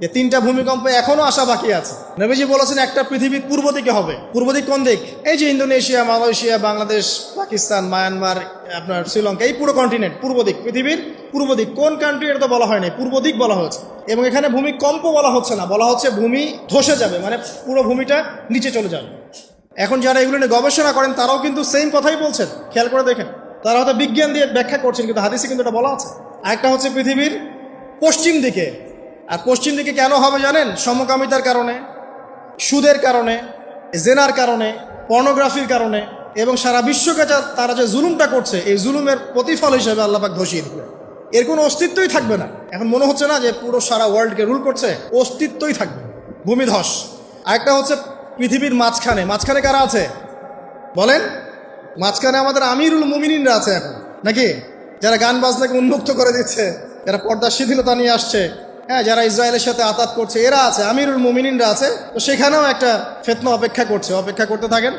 এই তিনটা ভূমিকম্প এখনো আসা বাকি আছে। নবীজি বলেছেন একটা পৃথিবীর পূর্ব দিকে হবে। পূর্ব দিক কোন দিক? এই যে Indonesia, Malaysia, Bangladesh, Pakistan, Myanmar, আপনার শ্রীলঙ্কা, এই পুরো কন্টিনেন্ট পূর্ব দিক, পৃথিবীর পূর্ব দিক। কোন কান্ট্রি এটা তো বলা হয় নাই, পূর্ব দিক বলা হয়েছে। এবং এখানে ভূমিকম্প বলা হচ্ছে না, বলা হচ্ছে ভূমি ধসে যাবে, মানে পুরো ভূমিটা নিচে চলে যাবে। এখন যারা এগুলো নিয়ে গবেষণা করেন তারাও কিন্তু সেম কথাই বলছেন, খেয়াল করে দেখেন। তারা হয়তো বিজ্ঞান দিয়ে ব্যাখ্যা করছেন, কিন্তু হাদিসে কিন্তু এটা বলা আছে। আরেকটা হচ্ছে পৃথিবীর পশ্চিম দিকে। আর পশ্চিম দিকে কেন হবে জানেন? সমকামিতার কারণে, সুদের কারণে, জেনার কারণে, পর্নোগ্রাফির কারণে, এবং সারা বিশ্বকে তারা যে জুলুমটা করছে, এই জুলুমের প্রতিফল হিসেবে আল্লাহ পাক ধসিয়ে দিবে। এর কোনো অস্তিত্বই থাকবে না। এখন মনে হচ্ছে না যে পুরো সারা ওয়ার্ল্ডকে রুল করছে, অস্তিত্বই থাকবে, ভূমিধস। আরেকটা হচ্ছে পৃথিবীর মাঝখানে। মাঝখানে কারা আছে বলেন? মাঝখানে আমাদের আমিরুল মুমিনিনরা আছে এখন, নাকি? যারা গান বাজনাকে উন্মুক্ত করে দিচ্ছে, যারা পর্দার শিথিলতা নিয়ে আসছে, হ্যাঁ, যারা ইসরায়েলের সাথে আতাত করছে, এরা আছে, আমিরুল মুমিনিনরা আছে। তো সেখানেও একটা ফিতনা অপেক্ষা করছে, অপেক্ষা করতে থাকেন।